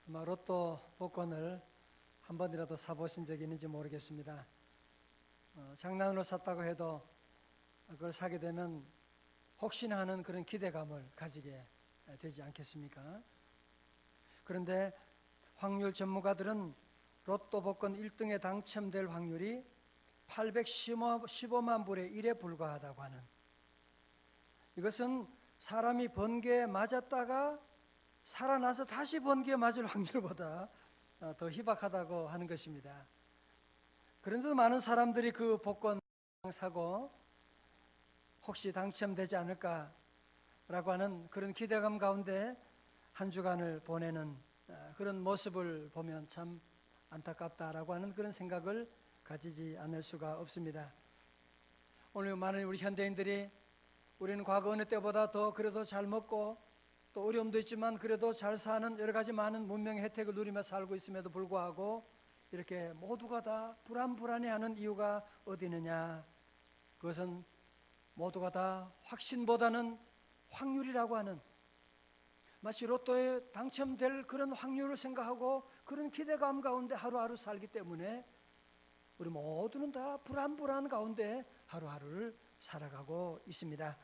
아마 로또 복권을 한 번이라도 사보신 적이 있는지 모르겠습니다. 장난으로 샀다고 해도 그걸 사게 되면 혹시나 하는 그런 기대감을 가지게 되지 않겠습니까? 그런데 확률 전문가들은 로또 복권 1등에 당첨될 확률이 815만 분의 1에 불과하다고 하는, 이것은 사람이 번개에 맞았다가 살아나서 다시 번개에 맞을 확률보다 더 희박하다고 하는 것입니다. 그런데도 많은 사람들이 그 복권 사고 혹시 당첨되지 않을까라고 하는 그런 기대감 가운데 한 주간을 보내는 그런 모습을 보면 참 안타깝다라고 하는 그런 생각을 가지지 않을 수가 없습니다. 오늘 많은 우리 현대인들이 우리는 과거 어느 때보다 더 그래도 잘 먹고 또 어려움도 있지만 그래도 잘 사는 여러 가지 많은 문명의 혜택을 누리며 살고 있음에도 불구하고 이렇게 모두가 다 불안해하는 이유가 어디 있느냐? 그것은 모두가 다 확신보다는 확률이라고 하는, 마치 로또에 당첨될 그런 확률을 생각하고 그런 기대감 가운데 하루하루 살기 때문에 우리 모두는 다 불안 가운데 하루하루를 살아가고 있습니다.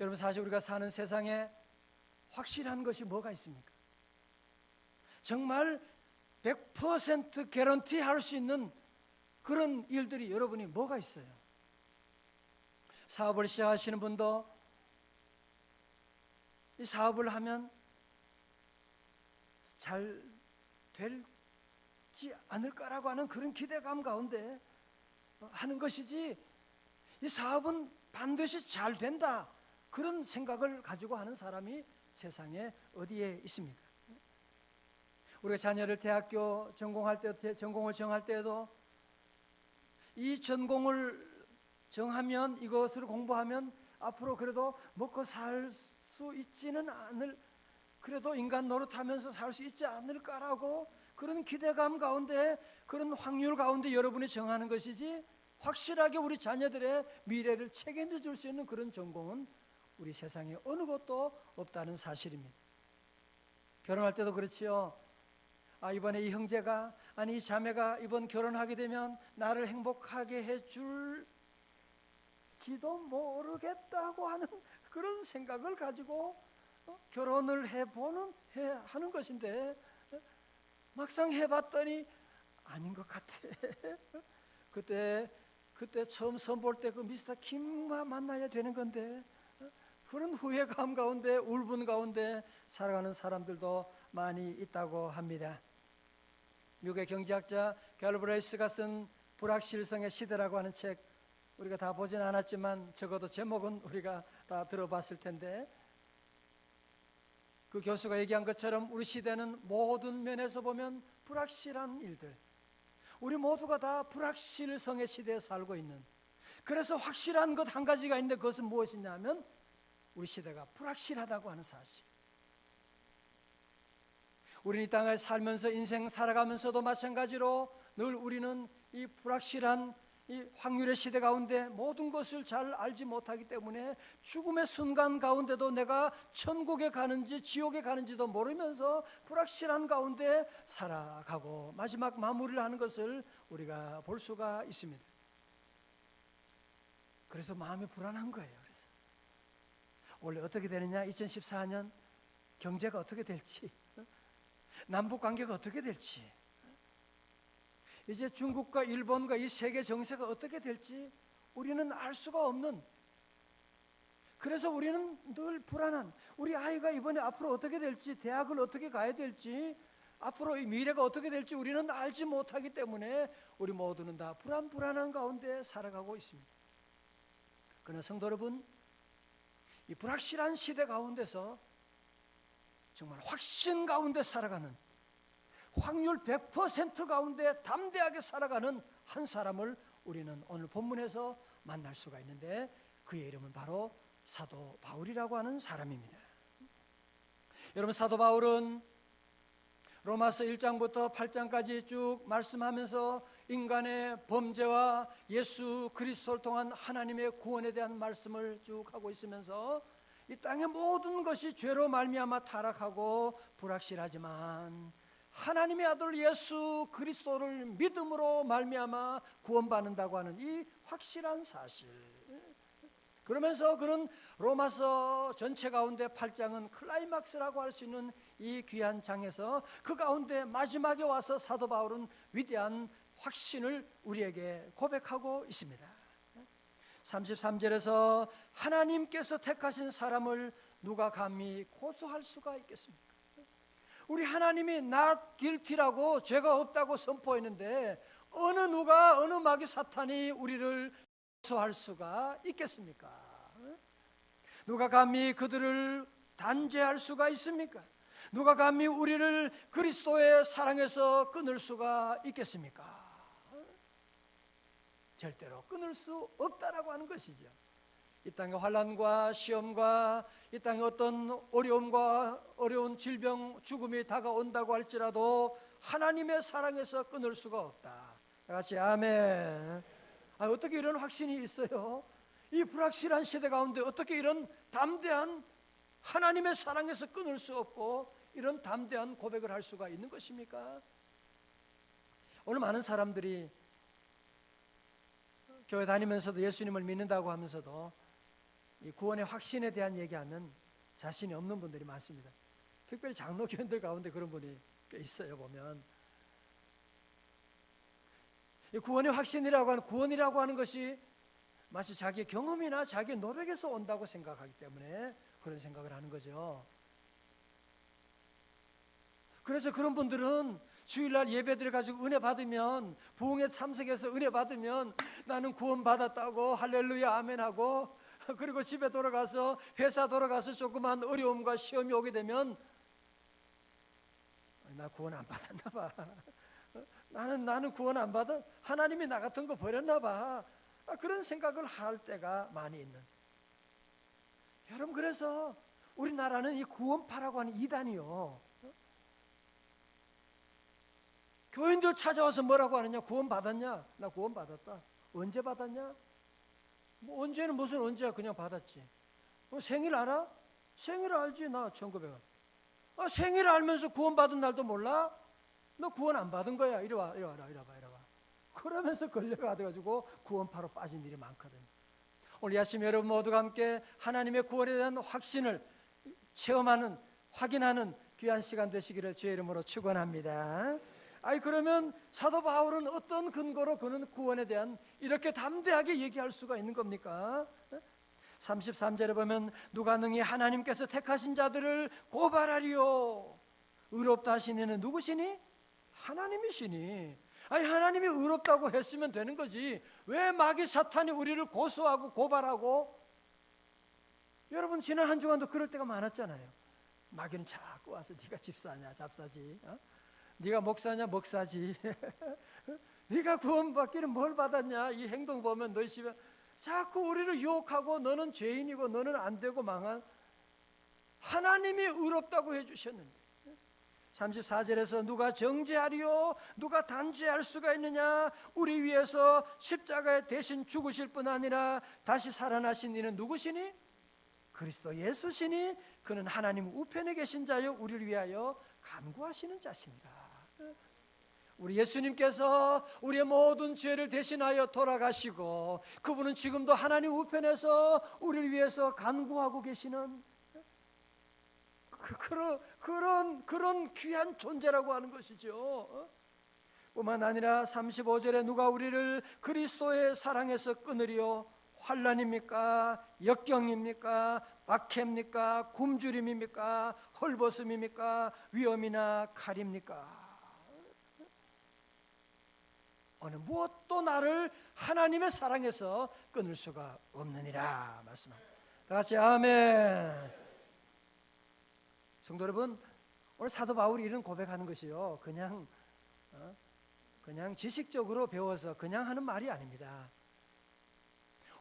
여러분, 사실 우리가 사는 세상에 확실한 것이 뭐가 있습니까? 정말 100% 개런티 할 수 있는 그런 일들이 여러분이 뭐가 있어요? 사업을 시작하시는 분도 이 사업을 하면 잘 될지 않을까라고 하는 그런 기대감 가운데 하는 것이지, 이 사업은 반드시 잘 된다 그런 생각을 가지고 하는 사람이 세상에 어디에 있습니까? 우리가 자녀를 대학교 전공할 때, 전공을 정할 때에도 이 전공을 정하면, 이것을 공부하면 앞으로 그래도 먹고 살 수 있지는 않을, 그래도 인간 노릇하면서 살 수 있지 않을까라고 그런 기대감 가운데, 그런 확률 가운데 여러분이 정하는 것이지, 확실하게 우리 자녀들의 미래를 책임져 줄 수 있는 그런 전공은 우리 세상에 어느 것도 없다는 사실입니다. 결혼할 때도 그렇지요. 이번에 이 형제가, 아니 이 자매가 이번 결혼하게 되면 나를 행복하게 해줄지도 모르겠다고 하는 그런 생각을 가지고 결혼을 하는 것인데, 막상 해봤더니 아닌 것 같아. 그때 처음 선볼 때 그 미스터 김과 만나야 되는 건데, 그런 후회감 가운데, 울분 가운데 살아가는 사람들도 많이 있다고 합니다. 미국의 경제학자 갤브레이스가 쓴 불확실성의 시대라고 하는 책, 우리가 다 보진 않았지만 적어도 제목은 우리가 다 들어봤을 텐데, 그 교수가 얘기한 것처럼 우리 시대는 모든 면에서 보면 불확실한 일들, 우리 모두가 다 불확실성의 시대에 살고 있는, 그래서 확실한 것 한 가지가 있는데 그것은 무엇이냐 하면 우리 시대가 불확실하다고 하는 사실. 우리는 이 땅에 살면서, 인생 살아가면서도 마찬가지로 늘 우리는 이 불확실한 이 확률의 시대 가운데 모든 것을 잘 알지 못하기 때문에 죽음의 순간 가운데도 내가 천국에 가는지 지옥에 가는지도 모르면서 불확실한 가운데 살아가고 마지막 마무리를 하는 것을 우리가 볼 수가 있습니다. 그래서 마음이 불안한 거예요. 그래서 원래 어떻게 되느냐, 2014년 경제가 어떻게 될지, 남북 관계가 어떻게 될지, 이제 중국과 일본과 이 세계 정세가 어떻게 될지 우리는 알 수가 없는, 그래서 우리는 늘 불안한, 우리 아이가 이번에 앞으로 어떻게 될지, 대학을 어떻게 가야 될지, 앞으로 이 미래가 어떻게 될지 우리는 알지 못하기 때문에 우리 모두는 다 불안한 가운데 살아가고 있습니다. 그러나 성도 여러분, 이 불확실한 시대 가운데서 정말 확신 가운데 살아가는, 확률 100% 가운데 담대하게 살아가는 한 사람을 우리는 오늘 본문에서 만날 수가 있는데, 그의 이름은 바로 사도 바울이라고 하는 사람입니다. 여러분, 사도 바울은 로마서 1장부터 8장까지 쭉 말씀하면서 인간의 범죄와 예수 그리스도를 통한 하나님의 구원에 대한 말씀을 쭉 하고 있으면서 이 땅의 모든 것이 죄로 말미암아 타락하고 불확실하지만 하나님의 아들 예수 그리스도를 믿음으로 말미암아 구원받는다고 하는 이 확실한 사실, 그러면서 그는 로마서 전체 가운데 8장은 클라이막스라고 할 수 있는 이 귀한 장에서 그 가운데 마지막에 와서 사도 바울은 위대한 확신을 우리에게 고백하고 있습니다. 33절에서 하나님께서 택하신 사람을 누가 감히 고소할 수가 있겠습니까? 우리 하나님이 not guilty라고 죄가 없다고 선포했는데 어느 누가, 어느 마귀 사탄이 우리를 고소할 수가 있겠습니까? 누가 감히 그들을 단죄할 수가 있습니까? 누가 감히 우리를 그리스도의 사랑에서 끊을 수가 있겠습니까? 절대로 끊을 수 없다라고 하는 것이죠. 이 땅의 환난과 시험과 이 땅의 어떤 어려움과 어려운 질병, 죽음이 다가온다고 할지라도 하나님의 사랑에서 끊을 수가 없다. 다 같이 아멘. 어떻게 이런 확신이 있어요? 이 불확실한 시대 가운데 어떻게 이런 담대한 하나님의 사랑에서 끊을 수 없고 이런 담대한 고백을 할 수가 있는 것입니까? 오늘 많은 사람들이 교회 다니면서도 예수님을 믿는다고 하면서도 이 구원의 확신에 대한 얘기하면 자신이 없는 분들이 많습니다. 특별히 장로교인들 가운데 그런 분이 꽤 있어요. 보면 이 구원의 확신이라고 하는, 구원이라고 하는 것이 마치 자기의 경험이나 자기의 노력에서 온다고 생각하기 때문에 그런 생각을 하는 거죠. 그래서 그런 분들은 주일날 예배들을 가지고 은혜 받으면, 부흥에 참석해서 은혜 받으면 나는 구원 받았다고 할렐루야 아멘하고, 그리고 집에 돌아가서, 회사 돌아가서 조그만 어려움과 시험이 오게 되면 나 구원 안 받았나 봐. 나는 구원 안 받아. 하나님이 나 같은 거 버렸나 봐. 그런 생각을 할 때가 많이 있는. 여러분, 그래서 우리나라는 이 구원파라고 하는 이단이요, 교인들 찾아와서 뭐라고 하느냐? 구원 받았냐? 나 구원 받았다. 언제 받았냐? 뭐 언제는 무슨 언제야? 그냥 받았지. 생일 알아? 생일 알지. 나 1900원. 생일 알면서 구원 받은 날도 몰라? 너 구원 안 받은 거야. 이리 와, 이리 와라, 이리 와봐, 이리 와봐. 그러면서 걸려가지고 구원파로 빠진 일이 많거든. 오늘 이 아침 여러분 모두가 함께 하나님의 구원에 대한 확신을 체험하는, 확인하는 귀한 시간 되시기를 주의 이름으로 축원합니다. 그러면 사도 바울은 어떤 근거로 그는 구원에 대한 이렇게 담대하게 얘기할 수가 있는 겁니까? 33절에 보면 누가 능히 하나님께서 택하신 자들을 고발하리요. 의롭다 하신 이는 누구시니? 하나님이시니. 하나님이 의롭다고 했으면 되는 거지. 왜 마귀 사탄이 우리를 고소하고 고발하고? 여러분, 지난 한 주간도 그럴 때가 많았잖아요. 마귀는 자꾸 와서 네가 집사냐 잡사지, 네가 목사냐 목사지, 네가 구원받기는 뭘 받았냐, 이 행동 보면 너희 집에 자꾸 우리를 유혹하고 너는 죄인이고 너는 안 되고 망한. 하나님이 의롭다고 해주셨는데 34절에서 누가 정죄하리요? 누가 단죄할 수가 있느냐? 우리 위해서 십자가에 대신 죽으실 뿐 아니라 다시 살아나신 이는 누구시니? 그리스도 예수시니. 그는 하나님 우편에 계신 자요 우리를 위하여 간구하시는 자시니라. 우리 예수님께서 우리의 모든 죄를 대신하여 돌아가시고 그분은 지금도 하나님 우편에서 우리를 위해서 간구하고 계시는 그런 귀한 존재라고 하는 것이죠. 뿐만 아니라 35절에 누가 우리를 그리스도의 사랑에서 끊으리요? 환난입니까? 역경입니까? 박해입니까? 굶주림입니까? 헐벗음입니까? 위험이나 칼입니까? 어느 무엇도 나를 하나님의 사랑에서 끊을 수가 없느니라 말씀합니다. 다 같이 아멘. 성도 여러분, 오늘 사도 바울이 이런 고백하는 것이요, 그냥 지식적으로 배워서 그냥 하는 말이 아닙니다.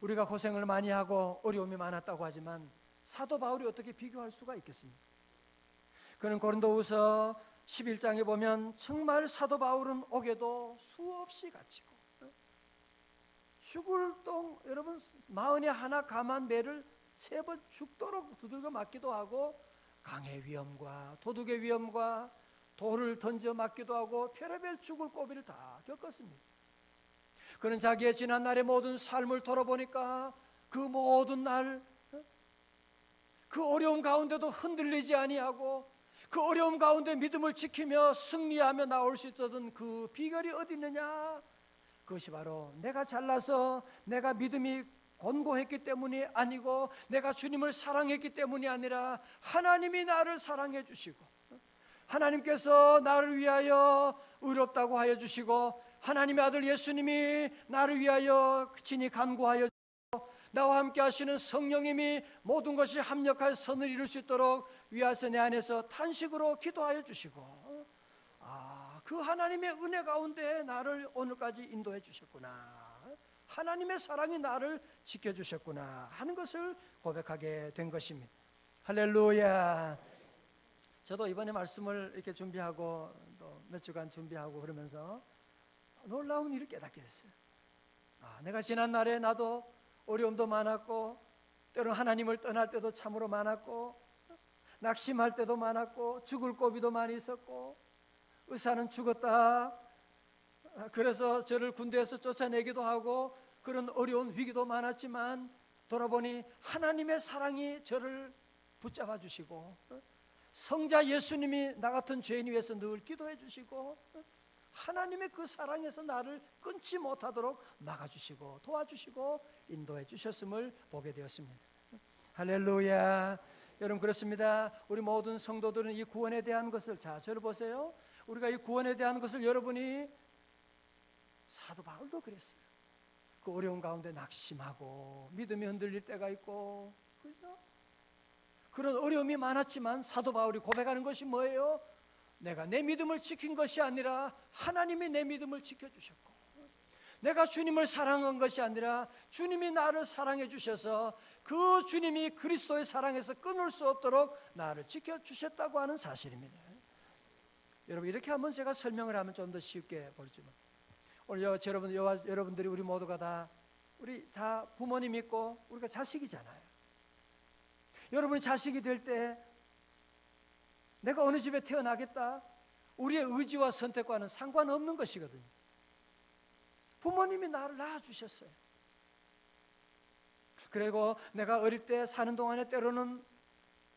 우리가 고생을 많이 하고 어려움이 많았다고 하지만 사도 바울이 어떻게 비교할 수가 있겠습니까? 그는 고린도후서 11장에 보면 정말 사도 바울은 옥에도 수없이 갇히고 죽을 똥, 여러분 41 감한 매를 세 번 죽도록 두들겨 맞기도 하고 강의 위험과 도둑의 위험과 돌을 던져 맞기도 하고 별의별 죽을 고비를 다 겪었습니다. 그는 자기의 지난날의 모든 삶을 돌아보니까 그 모든 날 그 어려움 가운데도 흔들리지 아니하고 그 어려움 가운데 믿음을 지키며 승리하며 나올 수 있었던 그 비결이 어디 있느냐? 그것이 바로 내가 잘나서 내가 믿음이 권고했기 때문이 아니고 내가 주님을 사랑했기 때문이 아니라 하나님이 나를 사랑해 주시고 하나님께서 나를 위하여 의롭다고 하여 주시고 하나님의 아들 예수님이 나를 위하여 친히 간구하여 나와 함께 하시는 성령님이 모든 것이 합력하여 선을 이룰 수 있도록 위하서 내 안에서 탄식으로 기도하여 주시고 그 하나님의 은혜 가운데 나를 오늘까지 인도해 주셨구나, 하나님의 사랑이 나를 지켜주셨구나 하는 것을 고백하게 된 것입니다. 할렐루야. 저도 이번에 말씀을 이렇게 준비하고 또 몇 주간 준비하고 그러면서 놀라운 일을 깨닫게 됐어요. 내가 지난 날에 나도 어려움도 많았고 때로는 하나님을 떠날 때도 참으로 많았고 낙심할 때도 많았고 죽을 고비도 많이 있었고 의사는 죽었다 그래서 저를 군대에서 쫓아내기도 하고 그런 어려운 위기도 많았지만 돌아보니 하나님의 사랑이 저를 붙잡아 주시고 성자 예수님이 나 같은 죄인 위해서 늘 기도해 주시고 하나님의 그 사랑에서 나를 끊지 못하도록 막아주시고 도와주시고 인도해 주셨음을 보게 되었습니다. 할렐루야. 여러분 그렇습니다. 우리 모든 성도들은 이 구원에 대한 것을, 자 저를 보세요. 우리가 이 구원에 대한 것을 여러분이, 사도 바울도 그랬어요. 그 어려운 가운데 낙심하고 믿음이 흔들릴 때가 있고, 그죠? 그런 어려움이 많았지만 사도 바울이 고백하는 것이 뭐예요? 내가 내 믿음을 지킨 것이 아니라 하나님이 내 믿음을 지켜주셨고, 내가 주님을 사랑한 것이 아니라 주님이 나를 사랑해 주셔서 그 주님이 그리스도의 사랑에서 끊을 수 없도록 나를 지켜주셨다고 하는 사실입니다. 여러분 이렇게 한번 제가 설명을 하면 좀 더 쉽게 보지만, 오늘 여러분들이 우리 모두가 다 우리 다 부모님 있고 우리가 자식이잖아요. 여러분이 자식이 될 때 내가 어느 집에 태어나겠다, 우리의 의지와 선택과는 상관없는 것이거든요. 부모님이 나를 낳아주셨어요. 그리고 내가 어릴 때 사는 동안에 때로는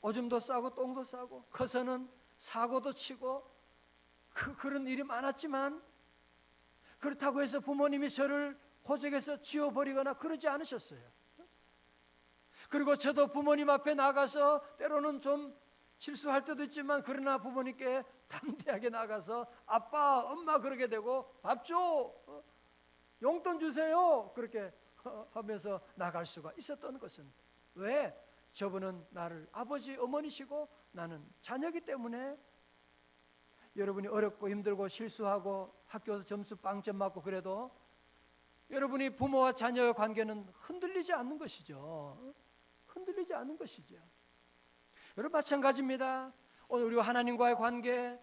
오줌도 싸고 똥도 싸고 커서는 사고도 치고 그런 일이 많았지만 그렇다고 해서 부모님이 저를 호적에서 지워버리거나 그러지 않으셨어요. 그리고 저도 부모님 앞에 나가서 때로는 좀 실수할 때도 있지만 그러나 부모님께 담대하게 나가서 아빠, 엄마 그러게 되고 밥 줘, 용돈 주세요 그렇게 하면서 나갈 수가 있었던 것은, 왜? 저분은 나를 아버지, 어머니시고 나는 자녀이기 때문에. 여러분이 어렵고 힘들고 실수하고 학교에서 점수 빵점 맞고 그래도 여러분이 부모와 자녀의 관계는 흔들리지 않는 것이죠. 흔들리지 않는 것이죠. 여러분 마찬가지입니다. 오늘 우리와 하나님과의 관계,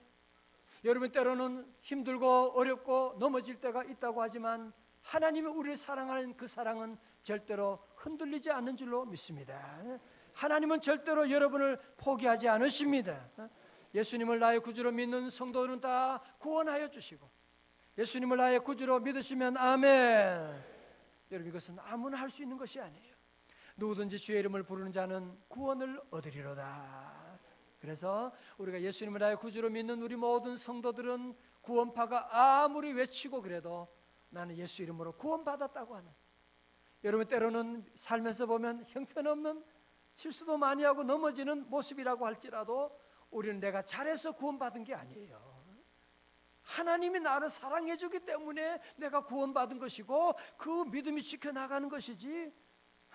여러분 때로는 힘들고 어렵고 넘어질 때가 있다고 하지만 하나님이 우리를 사랑하는 그 사랑은 절대로 흔들리지 않는 줄로 믿습니다. 하나님은 절대로 여러분을 포기하지 않으십니다. 예수님을 나의 구주로 믿는 성도들은 다 구원하여 주시고, 예수님을 나의 구주로 믿으시면 아멘. 여러분 이것은 아무나 할 수 있는 것이 아니에요. 누구든지 주의 이름을 부르는 자는 구원을 얻으리로다. 그래서 우리가 예수님을 나의 구주로 믿는 우리 모든 성도들은 구원파가 아무리 외치고 그래도 나는 예수 이름으로 구원받았다고 하는, 여러분 때로는 살면서 보면 형편없는 실수도 많이 하고 넘어지는 모습이라고 할지라도 우리는 내가 잘해서 구원받은 게 아니에요. 하나님이 나를 사랑해 주기 때문에 내가 구원받은 것이고 그 믿음이 지켜나가는 것이지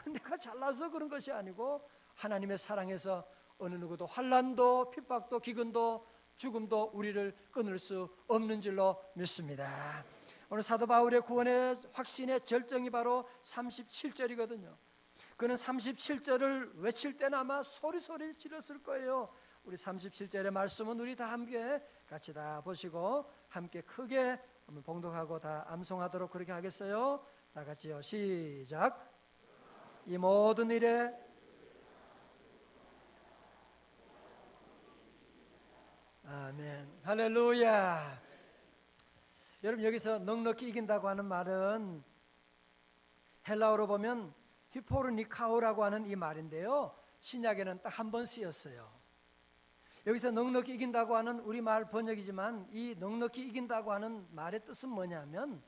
내가 잘나서 그런 것이 아니고 하나님의 사랑에서 어느 누구도 환난도 핍박도 기근도 죽음도 우리를 끊을 수 없는 줄로 믿습니다. 오늘 사도 바울의 구원의 확신의 절정이 바로 37절이거든요. 그는 37절을 외칠 때는 아마 소리 질렀을 거예요. 우리 37절의 말씀은 우리 다 함께 같이 다 보시고 함께 크게 한번 봉독하고 다 암송하도록 그렇게 하겠어요. 다 같이요. 시작. 이 모든 일에 아멘. 할렐루야. 여러분, 여기서 넉넉히 이긴다고 하는 말은 헬라어로 보면 히포르니카오라고 하는 이 말인데요, 신약에는 딱 한 번 쓰였어요. 여기서 넉넉히 이긴다고 하는 우리말 번역이지만 이 넉넉히 이긴다고 하는 말의 뜻은 뭐냐면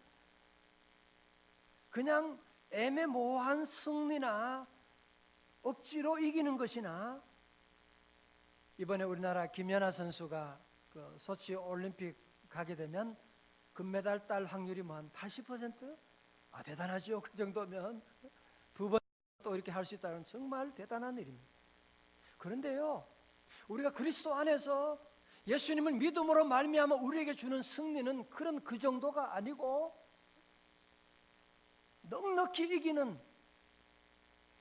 그냥 애매모호한 승리나 억지로 이기는 것이나, 이번에 우리나라 김연아 선수가 그 소치 올림픽 가게 되면 금메달 딸 확률이 뭐 한 80%? 대단하죠. 그 정도면 두 번 또 이렇게 할 수 있다는 정말 대단한 일입니다. 그런데요, 우리가 그리스도 안에서 예수님을 믿음으로 말미암아 우리에게 주는 승리는 그런 그 정도가 아니고 넉넉히 이기는,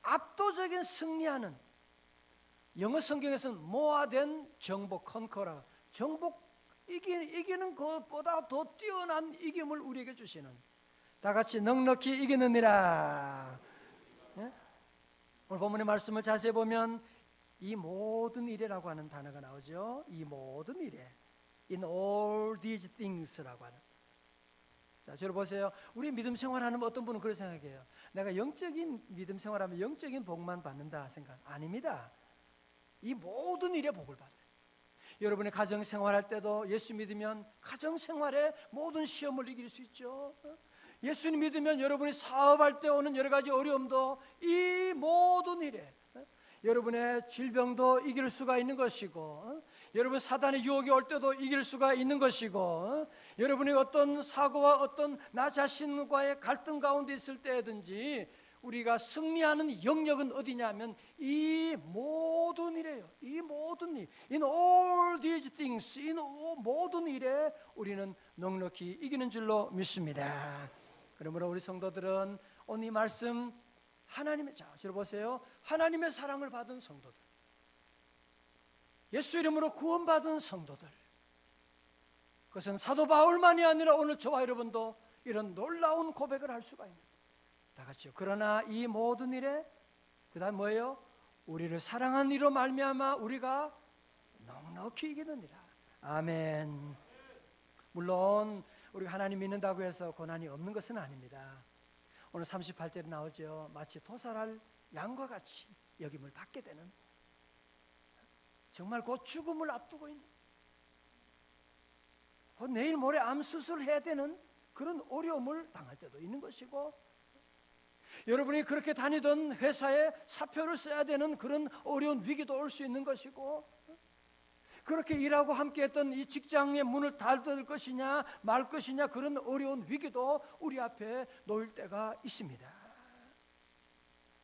압도적인 승리하는, 영어 성경에서는 모아된 정복, 컨커라, 정복, 이기는 것보다 더 뛰어난 이김을 우리에게 주시는, 다 같이 넉넉히 이기느니라. 네? 오늘 본문의 말씀을 자세히 보면 이 모든 일이라고 하는 단어가 나오죠. 이 모든 일에, in all these things라고 하는. 자, 저를 보세요. 우리 믿음 생활하는 어떤 분은 그렇게 생각해요. 내가 영적인 믿음 생활하면 영적인 복만 받는다 생각. 아닙니다. 이 모든 일에 복을 받아요. 여러분의 가정 생활할 때도 예수 믿으면 가정 생활에 모든 시험을 이길 수 있죠. 예수님 믿으면 여러분이 사업할 때 오는 여러 가지 어려움도 이 모든 일에, 여러분의 질병도 이길 수가 있는 것이고, 여러분 사단의 유혹이 올 때도 이길 수가 있는 것이고, 여러분이 어떤 사고와 어떤 나 자신과의 갈등 가운데 있을 때든지 우리가 승리하는 영역은 어디냐면 이 모든 일이에요. 이 모든 일, in all these things, in 모든 일에 우리는 넉넉히 이기는 줄로 믿습니다. 그러므로 우리 성도들은 오늘 이 말씀, 하나님의, 자, 저를 보세요. 하나님의 사랑을 받은 성도들, 예수 이름으로 구원받은 성도들, 그것은 사도 바울만이 아니라 오늘 저와 여러분도 이런 놀라운 고백을 할 수가 있는, 다 같이요. 그러나 이 모든 일에, 그 다음 뭐예요? 우리를 사랑한 이로 말미암아 우리가 넉넉히 이기느니라. 아멘. 물론 우리가 하나님 믿는다고 해서 고난이 없는 것은 아닙니다. 오늘 38절에 나오죠. 마치 도살할 양과 같이 여김을 받게 되는, 정말 곧 죽음을 앞두고 있는, 곧 내일 모레 암 수술해야 되는 그런 어려움을 당할 때도 있는 것이고, 여러분이 그렇게 다니던 회사에 사표를 써야 되는 그런 어려운 위기도 올 수 있는 것이고, 그렇게 일하고 함께했던 이 직장의 문을 닫을 것이냐 말 것이냐 그런 어려운 위기도 우리 앞에 놓일 때가 있습니다.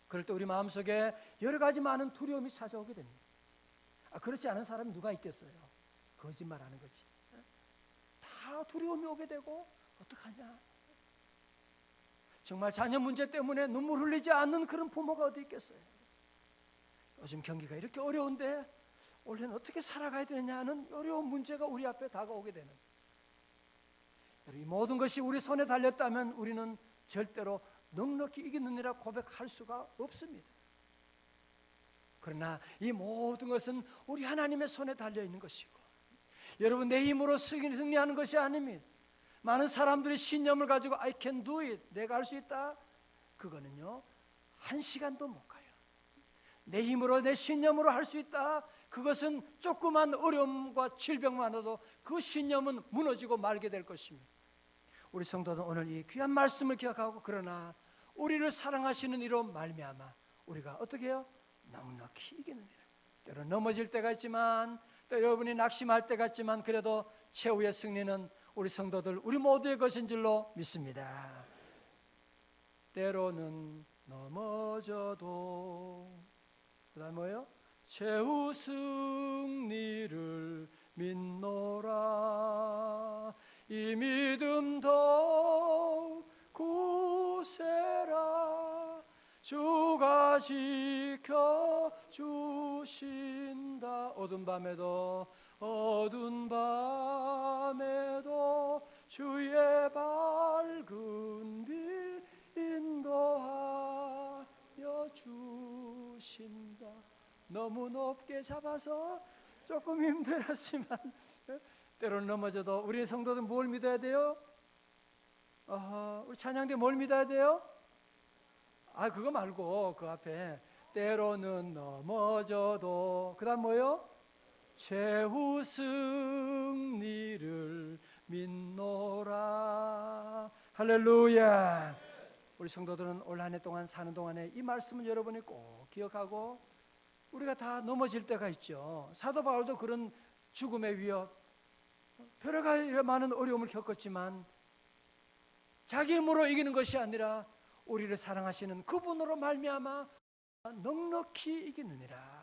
그럴 때 우리 마음속에 여러 가지 많은 두려움이 찾아오게 됩니다. 그렇지 않은 사람이 누가 있겠어요? 거짓말하는 거지. 다 두려움이 오게 되고 어떡하냐, 정말 자녀 문제 때문에 눈물 흘리지 않는 그런 부모가 어디 있겠어요? 요즘 경기가 이렇게 어려운데 올해는 어떻게 살아가야 되느냐 하는 어려운 문제가 우리 앞에 다가오게 되는, 이 모든 것이 우리 손에 달렸다면 우리는 절대로 넉넉히 이기느니라 고백할 수가 없습니다. 그러나 이 모든 것은 우리 하나님의 손에 달려있는 것이고, 여러분 내 힘으로 승리하는 것이 아닙니다. 많은 사람들이 신념을 가지고 I can do it, 내가 할 수 있다, 그거는요 한 시간도 못 가요. 내 힘으로 내 신념으로 할 수 있다, 그것은 조그만 어려움과 질병만으로도 그 신념은 무너지고 말게 될 것입니다. 우리 성도는 오늘 이 귀한 말씀을 기억하고, 그러나 우리를 사랑하시는 이로 말미암아 우리가 어떻게 해요? 넉넉히 이기느니라. 때로 넘어질 때가 있지만, 또 여러분이 낙심할 때가 있지만, 그래도 최후의 승리는 우리 성도들, 우리 모두의 것인 줄로 믿습니다. 때로는 넘어져도, 그 다음 뭐예요? 최후 승리를 믿노라. 이 믿음 더욱 굳세라. 주가 지켜주신다. 어두운 밤에도 주의 밝은 빛 인도하여 주신다. 너무 높게 잡아서 조금 힘들었지만 때로는 넘어져도 우리 성도들 뭘 믿어야 돼요? 우리 찬양대 뭘 믿어야 돼요? 그거 말고 그 앞에 때로는 넘어져도 그 다음 뭐요? 최후 승리를 믿노라. 할렐루야. 우리 성도들은 올 한 해 동안 사는 동안에 이 말씀을 여러분이 꼭 기억하고, 우리가 다 넘어질 때가 있죠. 사도 바울도 그런 죽음의 위협, 여러 가지 많은 어려움을 겪었지만 자기 힘으로 이기는 것이 아니라 우리를 사랑하시는 그분으로 말미암아 넉넉히 이기느니라.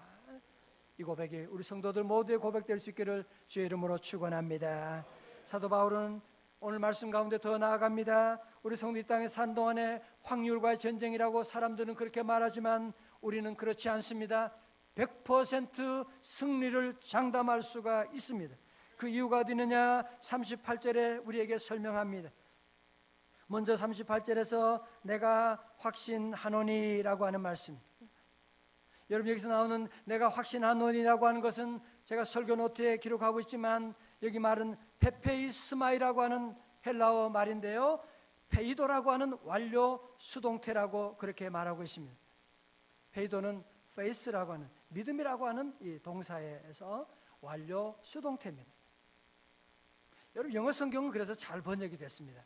이 고백이 우리 성도들 모두의 고백될 수 있기를 주의 이름으로 축원합니다. 사도 바울은 오늘 말씀 가운데 더 나아갑니다. 우리 성도 이 땅에 산 동안에 확률과의 전쟁이라고 사람들은 그렇게 말하지만 우리는 그렇지 않습니다. 100% 승리를 장담할 수가 있습니다. 그 이유가 어디 있느냐? 38절에 우리에게 설명합니다. 먼저 38절에서 내가 확신하노니라고 하는 말씀. 여러분, 여기서 나오는 내가 확신하노니라고 하는 것은 제가 설교 노트에 기록하고 있지만 여기 말은 페페이스마이라고 하는 헬라어 말인데요, 페이도라고 하는 완료 수동태라고 그렇게 말하고 있습니다. 페이도는 faith라고 하는 믿음이라고 하는 이 동사에서 완료 수동태입니다. 여러분, 영어 성경은 그래서 잘 번역이 됐습니다.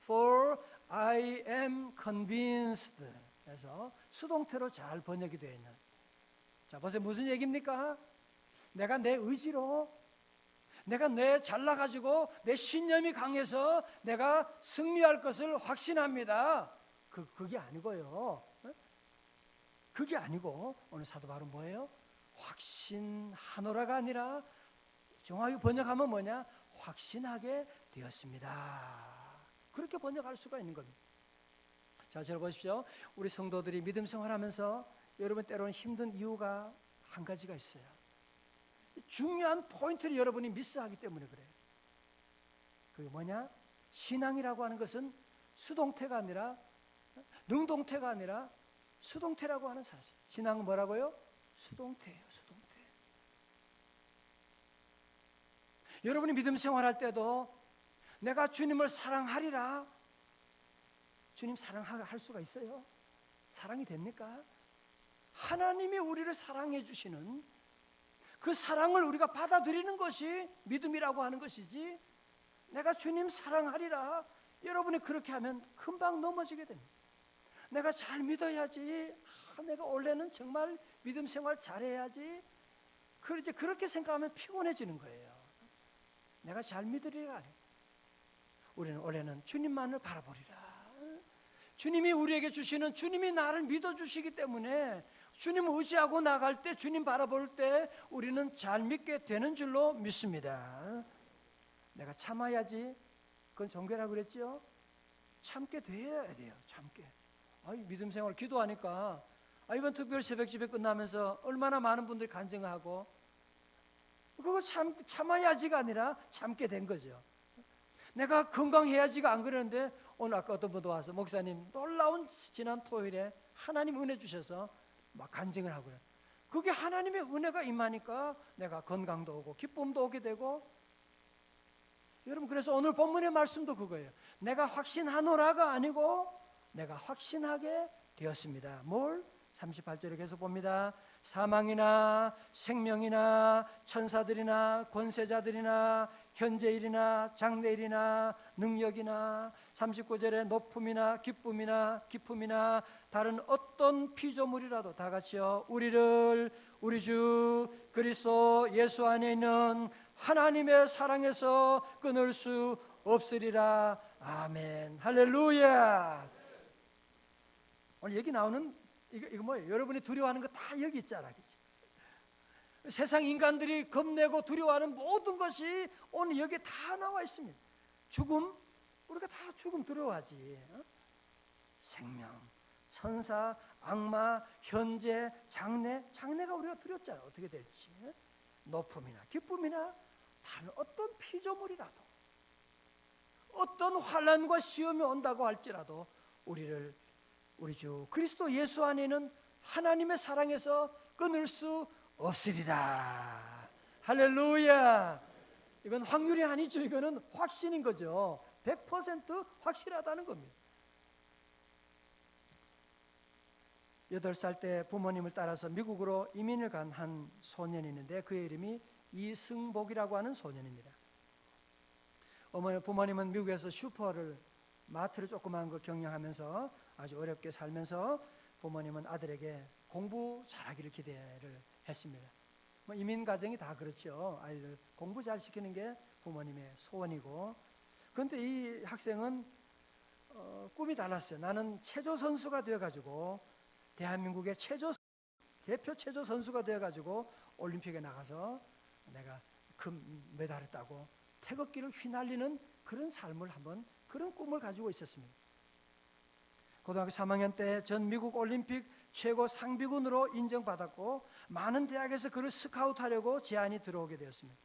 For I am convinced 해서 수동태로 잘 번역이 되어 있는. 자, 보세요. 무슨 얘기입니까? 내가 내 의지로, 내가 내 잘나가지고 내 신념이 강해서 내가 승리할 것을 확신합니다. 그게 아니고요. 그게 아니고 오늘 사도 바울은 뭐예요? 확신하노라가 아니라 정확히 번역하면 뭐냐? 확신하게 되었습니다. 그렇게 번역할 수가 있는 겁니다. 자, 잘 보십시오. 우리 성도들이 믿음 생활하면서 여러분 때로는 힘든 이유가 한 가지가 있어요. 중요한 포인트를 여러분이 미스하기 때문에 그래요. 그게 뭐냐? 신앙이라고 하는 것은 수동태가 아니라, 능동태가 아니라 수동태라고 하는 사실. 신앙은 뭐라고요? 수동태예요. 수동태. 여러분이 믿음 생활할 때도 내가 주님을 사랑하리라. 주님 사랑할 수가 있어요? 사랑이 됩니까? 하나님이 우리를 사랑해 주시는 그 사랑을 우리가 받아들이는 것이 믿음이라고 하는 것이지, 내가 주님 사랑하리라, 여러분이 그렇게 하면 금방 넘어지게 됩니다. 내가 잘 믿어야지, 내가 원래는 정말 믿음 생활 잘해야지, 이제 그렇게 생각하면 피곤해지는 거예요. 내가 잘 믿으리라. 우리는 원래는 주님만을 바라보리라. 주님이 우리에게 주시는, 주님이 나를 믿어주시기 때문에 주님 의지하고 나갈 때, 주님 바라볼 때 우리는 잘 믿게 되는 줄로 믿습니다. 내가 참아야지, 그건 종교라고 그랬죠? 참게 돼야 돼요. 참게. 믿음 생활 기도하니까 이번 특별 새벽 집회 끝나면서 얼마나 많은 분들이 간증하고, 그거 참아야지가 아니라 참게 된 거죠. 내가 건강해야지가 안 그러는데, 오늘 아까 어떤 분도 와서 목사님 놀라운 지난 토요일에 하나님 은혜 주셔서 막 간증을 하고 그래요. 그게 하나님의 은혜가 임하니까 내가 건강도 오고 기쁨도 오게 되고. 여러분, 그래서 오늘 본문의 말씀도 그거예요. 내가 확신하노라가 아니고 내가 확신하게 되었습니다. 뭘? 38절에 계속 봅니다. 사망이나 생명이나 천사들이나 권세자들이나 현재일이나 장래일이나 능력이나, 39절에 높음이나 기쁨이나 다른 어떤 피조물이라도 다 같이요, 우리를 우리 주 그리스도 예수 안에 있는 하나님의 사랑에서 끊을 수 없으리라. 아멘. 할렐루야. 오늘 여기 나오는 이거 뭐예요? 여러분이 두려워하는 거 다 여기 있잖아, 그치? 세상 인간들이 겁내고 두려워하는 모든 것이 오늘 여기 다 나와 있습니다. 죽음, 우리가 다 죽음 두려워하지. 생명, 천사, 악마, 현재, 장래가 우리가 두렵잖아. 어떻게 될지. 높음이나 기쁨이나 다른 어떤 피조물이라도, 어떤 환난과 시험이 온다고 할지라도 우리를 우리 주 그리스도 예수 안에는 하나님의 사랑에서 끊을 수 없으리라. 할렐루야. 이건 확률이 아니죠. 이거는 확신인 거죠. 100% 확실하다는 겁니다. 8살 때 부모님을 따라서 미국으로 이민을 간 한 소년이 있는데 그의 이름이 이승복이라고 하는 소년입니다. 부모님은 미국에서 마트를 조그마한 거 경영하면서 아주 어렵게 살면서 부모님은 아들에게 공부 잘하기를 기대를 했습니다. 이민 가정이 다 그렇죠. 아이들 공부 잘 시키는 게 부모님의 소원이고, 그런데 이 학생은 꿈이 달랐어요. 나는 체조 선수가 되어가지고 대한민국의 대표 체조 선수가 되어가지고 올림픽에 나가서 내가 금메달을 따고 태극기를 휘날리는 그런 삶을 그런 꿈을 가지고 있었습니다. 고등학교 3학년 때 전 미국 올림픽 최고 상비군으로 인정받았고 많은 대학에서 그를 스카우트하려고 제안이 들어오게 되었습니다.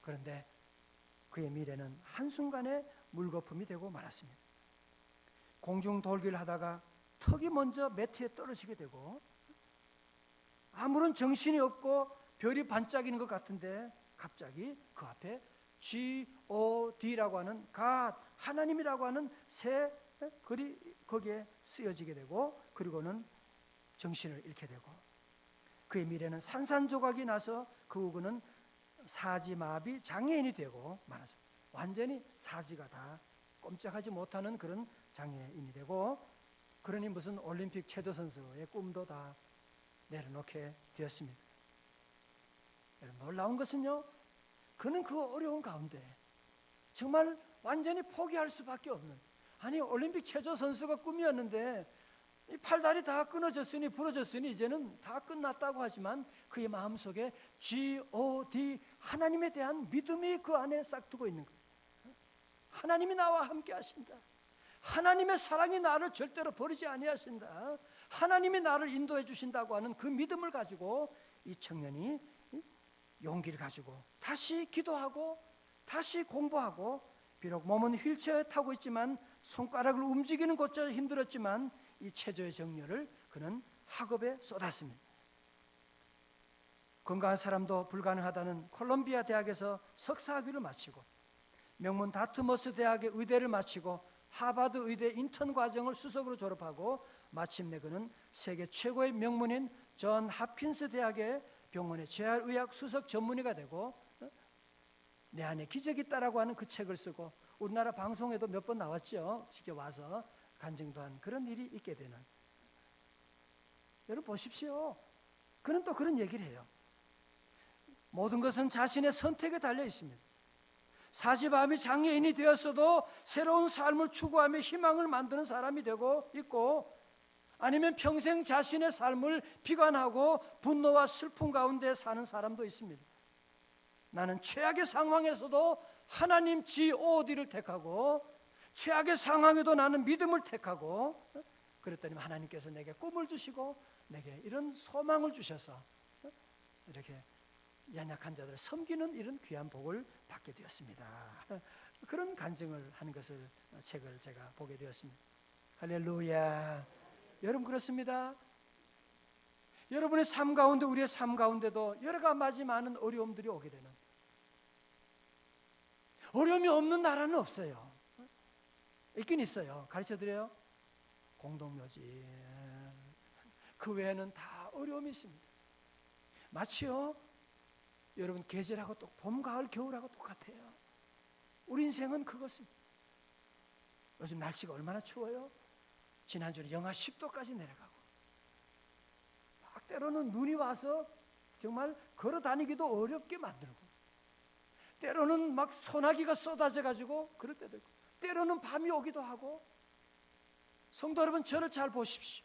그런데 그의 미래는 한순간에 물거품이 되고 말았습니다. 공중 돌기를 하다가 턱이 먼저 매트에 떨어지게 되고 아무런 정신이 없고 별이 반짝이는 것 같은데 갑자기 그 앞에 God라고 하는 God, 하나님이라고 하는 새 글이 거기에 쓰여지게 되고, 그리고는 정신을 잃게 되고 그의 미래는 산산조각이 나서 그 후는 사지마비 장애인이 되고 말아서 완전히 사지가 다 꼼짝하지 못하는 그런 장애인이 되고, 그러니 무슨 올림픽 체조 선수의 꿈도 다 내려놓게 되었습니다. 놀라운 것은요, 그는 그 어려운 가운데 정말 완전히 포기할 수밖에 없는, 아니 올림픽 체조 선수가 꿈이었는데 이 팔다리 다 끊어졌으니 부러졌으니 이제는 다 끝났다고 하지만 그의 마음속에 G.O.D 하나님에 대한 믿음이 그 안에 싹트고 있는 거예요. 하나님이 나와 함께 하신다. 하나님의 사랑이 나를 절대로 버리지 아니하신다. 하나님이 나를 인도해 주신다고 하는 그 믿음을 가지고 이 청년이 용기를 가지고 다시 기도하고 다시 공부하고, 비록 몸은 휠체어에 타고 있지만 손가락을 움직이는 것조차 힘들었지만 이 체조의 정열을 그는 학업에 쏟았습니다. 건강한 사람도 불가능하다는 콜롬비아 대학에서 석사학위를 마치고 명문 다트머스 대학의 의대를 마치고 하버드 의대 인턴 과정을 수석으로 졸업하고 마침내 그는 세계 최고의 명문인 존 홉킨스 대학의 병원의 재활의학 수석 전문의가 되고 내 안에 기적이 있다라고 하는 그 책을 쓰고 우리나라 방송에도 몇 번 나왔죠. 직접 와서 간증도 한 그런 일이 있게 되는. 여러분 보십시오. 그는 또 그런 얘기를 해요. 모든 것은 자신의 선택에 달려 있습니다. 사지마비 장애인이 되었어도 새로운 삶을 추구하며 희망을 만드는 사람이 되고 있고, 아니면 평생 자신의 삶을 비관하고 분노와 슬픔 가운데 사는 사람도 있습니다. 나는 최악의 상황에서도 하나님 God를 택하고 최악의 상황에도 나는 믿음을 택하고, 그랬더니 하나님께서 내게 꿈을 주시고 내게 이런 소망을 주셔서 이렇게 연약한 자들을 섬기는 이런 귀한 복을 받게 되었습니다. 그런 간증을 하는 책을 제가 보게 되었습니다. 할렐루야. 여러분 그렇습니다. 여러분의 삶 가운데, 우리의 삶 가운데도 여러 가지 많은 어려움들이 오게 되는, 어려움이 없는 나라는 없어요. 있긴 있어요. 가르쳐드려요. 공동묘지, 그 외에는 다 어려움이 있습니다. 마치요, 여러분 계절하고 또 봄, 가을, 겨울하고 똑같아요. 우리 인생은 그것입니다. 요즘 날씨가 얼마나 추워요. 지난주에 영하 10도까지 내려가고 막 때로는 눈이 와서 정말 걸어 다니기도 어렵게 만들고, 때로는 막 소나기가 쏟아져 가지고 그럴 때도 있고, 때로는 밤이 오기도 하고. 성도 여러분, 저를 잘 보십시오.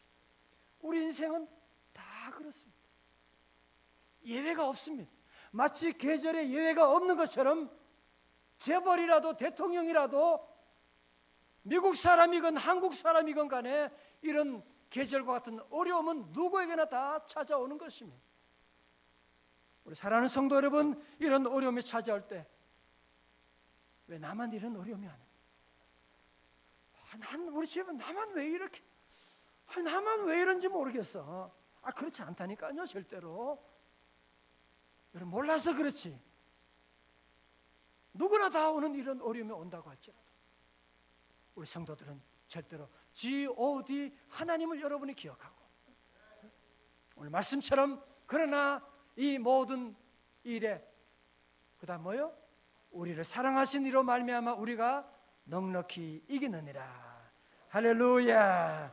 우리 인생은 다 그렇습니다. 예외가 없습니다. 마치 계절에 예외가 없는 것처럼 재벌이라도 대통령이라도 미국 사람이건 한국 사람이건 간에 이런 계절과 같은 어려움은 누구에게나 다 찾아오는 것입니다. 우리 사랑하는 성도 여러분, 이런 어려움이 찾아올 때 왜 나만 이런 어려움이 안 해? 우리 집은 나만 왜 이렇게, 나만 왜 이런지 모르겠어. 그렇지 않다니까요. 절대로. 여러분 몰라서 그렇지. 누구나 다 오는 이런 어려움이 온다고 할지라도 우리 성도들은 절대로 G.O.D 하나님을 여러분이 기억하고, 오늘 말씀처럼 그러나 이 모든 일에 그 다음 뭐요? 우리를 사랑하신 이로 말미암아 우리가 넉넉히 이기느니라. 할렐루야.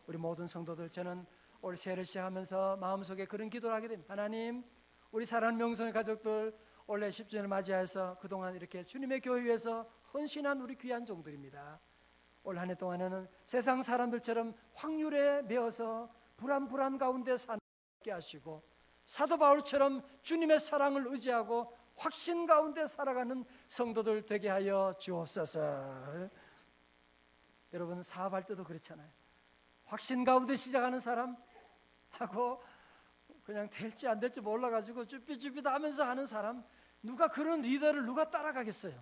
우리 모든 성도들, 저는 올 새해를 시작하면서 마음속에 그런 기도를 하게 됩니다. 하나님, 우리 사랑하는 명성의 가족들 올해 10주년을 맞이해서 그동안 이렇게 주님의 교회 위해서 헌신한 우리 귀한 종들입니다. 올 한 해 동안에는 세상 사람들처럼 확률에 매어서 불안 가운데 살게 하시고, 사도 바울처럼 주님의 사랑을 의지하고 확신 가운데 살아가는 성도들 되게 하여 주옵소서. 여러분, 사업할 때도 그렇잖아요. 확신 가운데 시작하는 사람하고 그냥 될지 안 될지 몰라가지고 쭈삣쭈삣 하면서 하는 사람, 누가 그런 리더를 누가 따라가겠어요?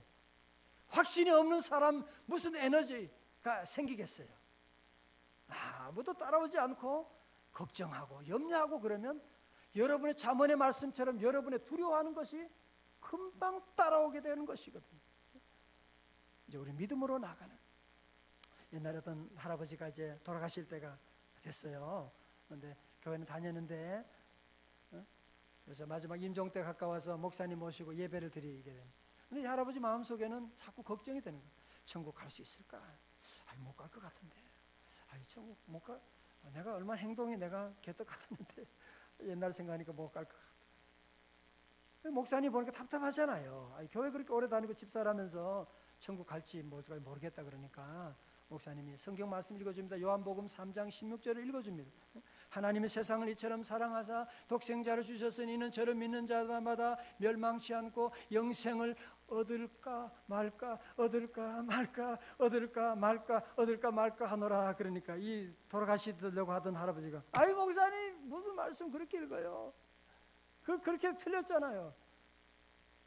확신이 없는 사람 무슨 에너지가 생기겠어요? 아무도 따라오지 않고 걱정하고 염려하고 그러면 여러분의 잠언의 말씀처럼 여러분의 두려워하는 것이 금방 따라오게 되는 것이거든요. 이제 우리 믿음으로 나가는, 옛날에 어떤 할아버지가 이제 돌아가실 때가 됐어요. 그런데 교회는 다녔는데 그래서 마지막 임종 때 가까워서 목사님 모시고 예배를 드리게 됩니다. 근데 이 할아버지 마음속에는 자꾸 걱정이 되는 거예요. 천국 갈 수 있을까? 못 갈 것 같은데. 천국 못 가? 내가 얼마나 행동이 내가 개떡 같았는데 옛날 생각하니까 못 갈 것 같아. 목사님 보니까 답답하잖아요. 교회 그렇게 오래 다니고 집사라면서 천국 갈지 모르겠다 그러니까 목사님이 성경 말씀 읽어줍니다. 요한복음 3장 16절을 읽어줍니다. 하나님이 세상을 이처럼 사랑하사 독생자를 주셨으니 이는 저를 믿는 자마다 멸망치 않고 영생을 얻을까 말까 얻을까 말까 얻을까 말까 얻을까 말까 하노라. 그러니까 이 돌아가시려고 하던 할아버지가, 아이 목사님 무슨 말씀 그렇게 읽어요? 그렇게 틀렸잖아요.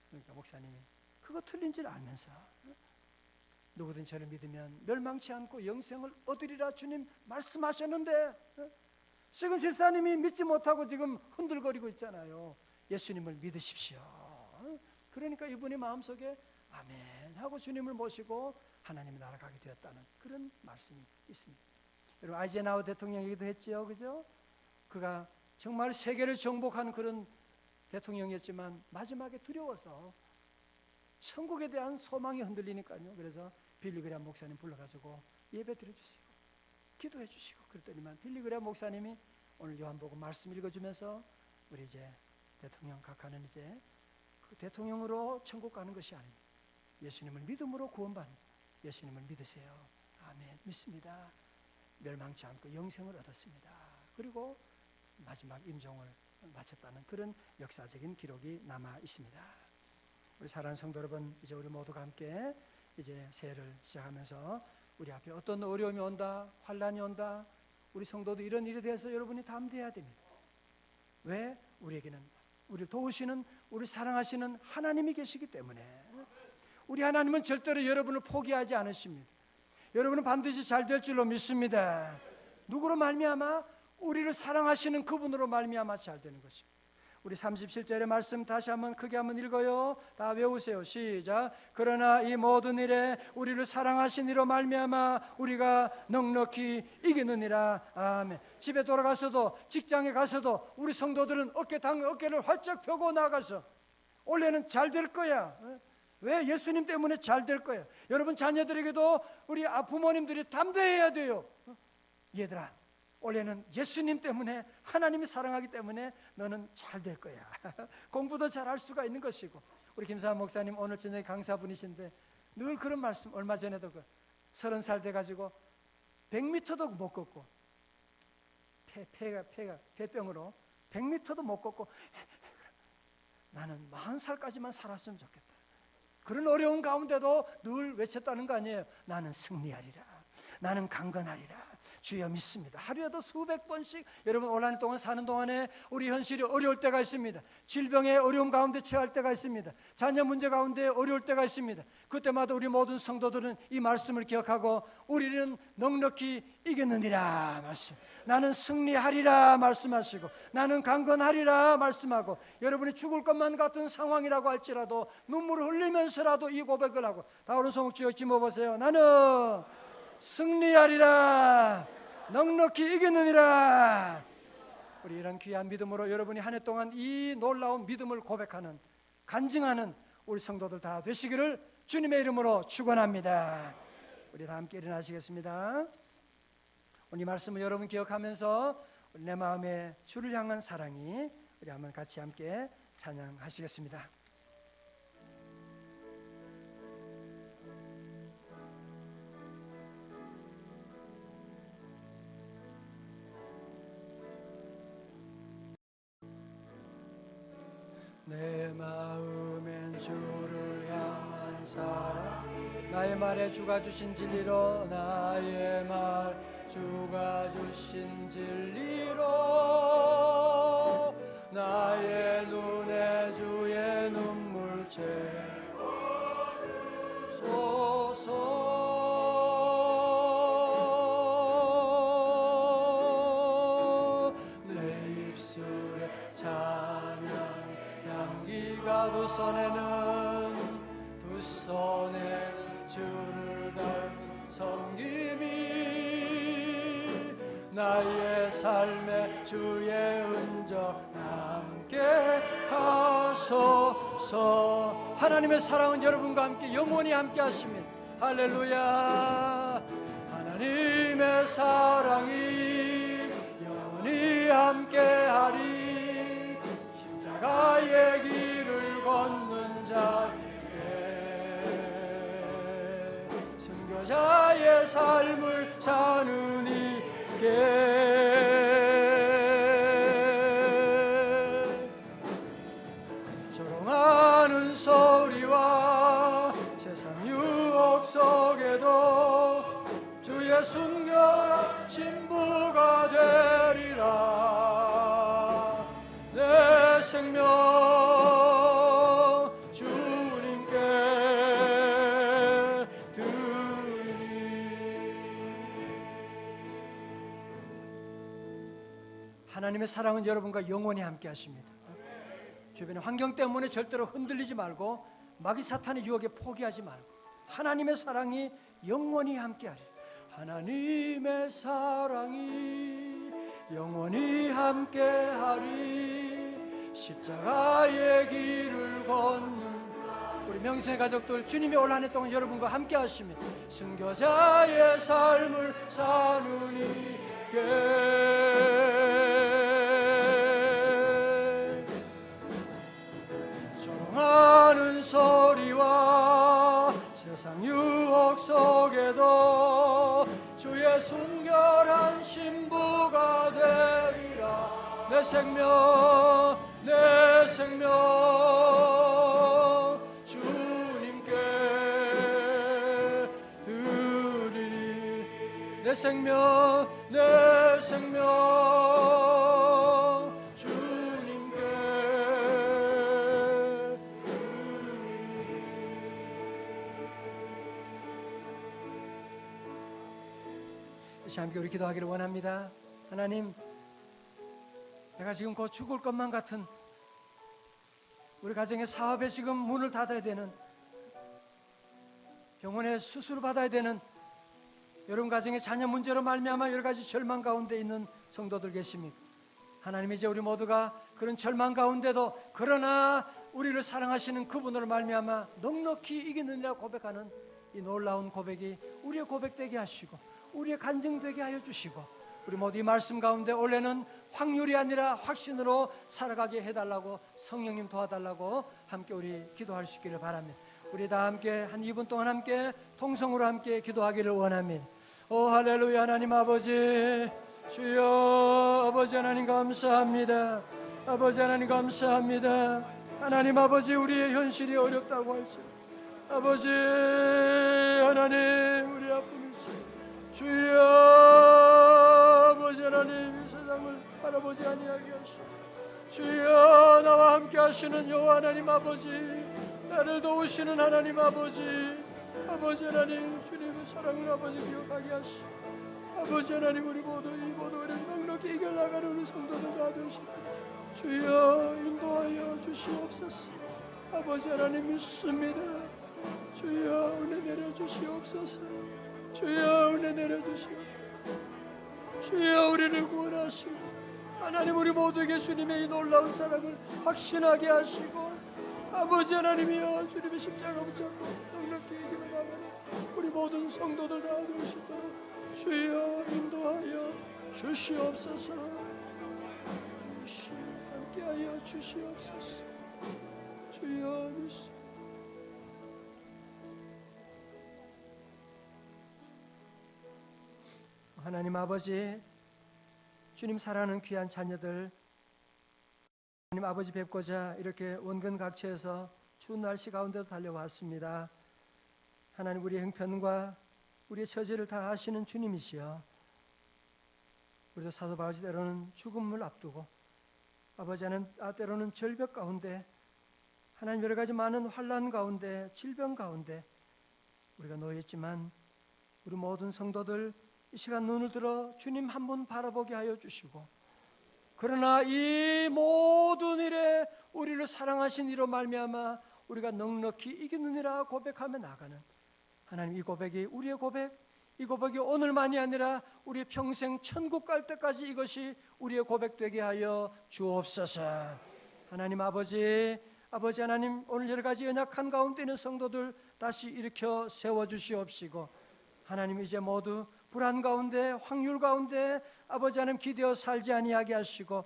그러니까 목사님이 그거 틀린 줄 알면서 누구든 저를 믿으면 멸망치 않고 영생을 얻으리라 주님 말씀하셨는데 지금 집사님이 믿지 못하고 지금 흔들거리고 있잖아요. 예수님을 믿으십시오. 그러니까 이분이 마음속에 아멘 하고 주님을 모시고 하나님이 날아가게 되었다는 그런 말씀이 있습니다. 여러분, 아이젠하워 대통령 얘기도 했지요, 그죠? 그가 정말 세계를 정복한 그런 대통령이었지만 마지막에 두려워서 천국에 대한 소망이 흔들리니까요. 그래서 빌리그레암 목사님 불러가지고 예배 드려주시고 기도해 주시고 그랬더니만 빌리그레암 목사님이 오늘 요한복음 말씀 읽어주면서 우리 이제 대통령 각하는 이제 그 대통령으로 천국 가는 것이 아닙니다. 예수님을 믿음으로 구원받는, 예수님을 믿으세요. 아멘, 믿습니다. 멸망치 않고 영생을 얻었습니다. 그리고 마지막 임종을 마쳤다는 그런 역사적인 기록이 남아 있습니다. 우리 사랑하는 성도 여러분, 이제 우리 모두가 함께 이제 새해를 시작하면서 우리 앞에 어떤 어려움이 온다, 환난이 온다, 우리 성도도 이런 일에 대해서 여러분이 담대해야 됩니다. 왜? 우리에게는 우리를 도우시는, 우리 사랑하시는 하나님이 계시기 때문에. 우리 하나님은 절대로 여러분을 포기하지 않으십니다. 여러분은 반드시 잘 될 줄로 믿습니다. 누구로 말미암아? 우리를 사랑하시는 그분으로 말미암아 잘 되는 것입니다. 우리 37절의 말씀 다시 한번 크게 한번 읽어요. 다 외우세요. 시작. 그러나 이 모든 일에 우리를 사랑하신 이로 말미암아 우리가 넉넉히 이기느니라. 아멘. 집에 돌아가서도 직장에 가서도 우리 성도들은 어깨를 활짝 펴고 나가서 올해는 잘 될 거야. 왜? 예수님 때문에 잘 될 거야. 여러분 자녀들에게도 우리 부모님들이 담대해야 돼요. 얘들아, 올해는 예수님 때문에, 하나님이 사랑하기 때문에 너는 잘 될 거야. 공부도 잘할 수가 있는 것이고. 우리 김사한 목사님 오늘 저녁에 강사분이신데 늘 그런 말씀, 얼마 전에도 30살 돼가지고 100m도 못 걷고 폐병으로 100m도 못 걷고 나는 40살까지만 살았으면 좋겠다. 그런 어려운 가운데도 늘 외쳤다는 거 아니에요. 나는 승리하리라, 나는 강건하리라, 주여 믿습니다. 하루에도 수백 번씩 여러분 올 한 해 동안 사는 동안에 우리 현실이 어려울 때가 있습니다. 질병의 어려움 가운데 처할 때가 있습니다. 자녀 문제 가운데 어려울 때가 있습니다. 그때마다 우리 모든 성도들은 이 말씀을 기억하고 우리는 넉넉히 이겼느니라 말씀. 나는 승리하리라 말씀하시고 나는 강건하리라 말씀하고 여러분이 죽을 것만 같은 상황이라고 할지라도 눈물을 흘리면서라도 이 고백을 하고 다 오른손 쥐어 짚어보세요. 나는 승리하리라 넉넉히 이기느니라. 우리 이런 귀한 믿음으로 여러분이 한 해 동안 이 놀라운 믿음을 고백하는 간증하는 우리 성도들 다 되시기를 주님의 이름으로 축원합니다. 우리 다 함께 일어나시겠습니다. 오늘 이 말씀을 여러분 기억하면서 내 마음에 주를 향한 사랑이 우리 한번 같이 함께 찬양하시겠습니다. 내 마음엔 주를 향한 사랑 나의 말에 주가 주신 진리로 나의 말 주가 주신 진리로 나의 눈에 주의 눈물 채소서 내 입술에 찬양 향기가 두 손에는 주를 닮은 섬김이 나의 삶에 주의 흔적 함께 하소서. 하나님의 사랑은 여러분과 함께 영원히 함께 하십니다. 할렐루야. 하나님의 사랑이 영원히 함께 하리. 십자가의 길을 걷는 자에게 순교자의 삶을 사는 이게 조롱하는 소리와 세상 유혹 속에도 주의 순결한 신부가 되리라. 내 생명 주님께 드리리. 하나님의 사랑은 여러분과 영원히 함께 하십니다. 주변의 환경 때문에 절대로 흔들리지 말고 마귀 사탄의 유혹에 포기하지 말고 하나님의 사랑이 영원히 함께하리. 하나님의 사랑이 영원히 함께하리. 십자가의 길을 걷는 우리 명생의 가족들 주님이 올 한 해 동안 여러분과 함께 하십니다. 순교자의 삶을 사는 이게 조롱하는 소리와 세상 유혹 속에도 주의 순결한 신부가 되리라. 내 생명 주님께 드리리. 내 생명 주님께 드리리. 다시 함께 우리 기도하기를 원합니다. 하나님, 내가 지금 곧 죽을 것만 같은 우리 가정의 사업에 지금 문을 닫아야 되는 병원에 수술을 받아야 되는 여러분 가정의 자녀 문제로 말미암아 여러 가지 절망 가운데 있는 성도들 계십니다. 하나님, 이제 우리 모두가 그런 절망 가운데도 그러나 우리를 사랑하시는 그분으로 말미암아 넉넉히 이기느니라 고백하는 이 놀라운 고백이 우리의 고백되게 하시고 우리의 간증되게 하여 주시고 우리 모두 이 말씀 가운데 올해는 확률이 아니라 확신으로 살아가게 해달라고 성령님 도와달라고 함께 우리 기도할 수 있기를 바랍니다. 우리 다 함께 한 2분 동안 함께 통성으로 함께 기도하기를 원합니다. 오 할렐루야. 하나님 아버지, 주여 아버지 하나님 감사합니다. 아버지 하나님 감사합니다. 하나님 아버지, 우리의 현실이 어렵다고 할지라도 아버지 하나님 우리 아픔이시 주여 아버지 하나님 이 세상을 바라보지 아니하게 하시고 주여 나와 함께 하시는 여호와 하나님 아버지, 나를 도우시는 하나님 아버지, 아버지 하나님 주님의 사랑을 아버지 기억하게 하시고 아버지 하나님, 우리 모두 이 모두를 넉넉히 이겨나가는 우리 성도들 도와주시고 주여 인도하여 주시옵소서. 아버지 하나님 믿습니다. 주여 은혜 내려주시옵소서. 주여 은혜 내려주시옵소서. 주여 우리를 구원하시고 하나님, 우리 모두에게 주님의 이 놀라운 사랑을 확신하게 하시고 아버지 하나님이여, 주님의 십자가 붙잡고 넉넉히 이겨나가는 우리 모든 성도들 도와주시고 주여 인도하여 주시옵소서. 함께하여 주시옵소서. 주여 믿습니다. 하나님 아버지, 주님 사랑하는 귀한 자녀들 하나님 아버지 뵙고자 이렇게 원근각처에서 추운 날씨 가운데도 달려왔습니다. 하나님, 우리의 형편과 우리의 처지를 다 아시는 주님이시여, 우리도 사도 바울이 때로는 죽음을 앞두고 아버지 하나님 때로는 절벽 가운데 하나님 여러 가지 많은 환난 가운데 질병 가운데 우리가 놓여있지만 우리 모든 성도들 이 시간 눈을 들어 주님 한 분 바라보게 하여 주시고, 그러나 이 모든 일에 우리를 사랑하신 이로 말미암아 우리가 넉넉히 이기느니라 고백하며 나가는 하나님, 이 고백이 우리의 고백, 이 고백이 오늘만이 아니라 우리의 평생 천국 갈 때까지 이것이 우리의 고백되게 하여 주옵소서. 하나님 아버지 하나님, 오늘 여러 가지 연약한 가운데 있는 성도들 다시 일으켜 세워주시옵시고 하나님, 이제 모두 불안 가운데 확률 가운데 아버지 하나님 기대어 살지 아니하게 하시고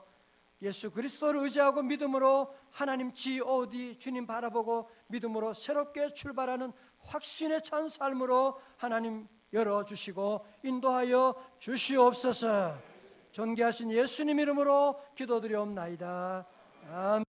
예수 그리스도를 의지하고 믿음으로 하나님 G.O.D 주님 바라보고 믿음으로 새롭게 출발하는 확신에 찬 삶으로 하나님 열어주시고 인도하여 주시옵소서. 존귀하신 예수님 이름으로 기도드리옵나이다. 아멘.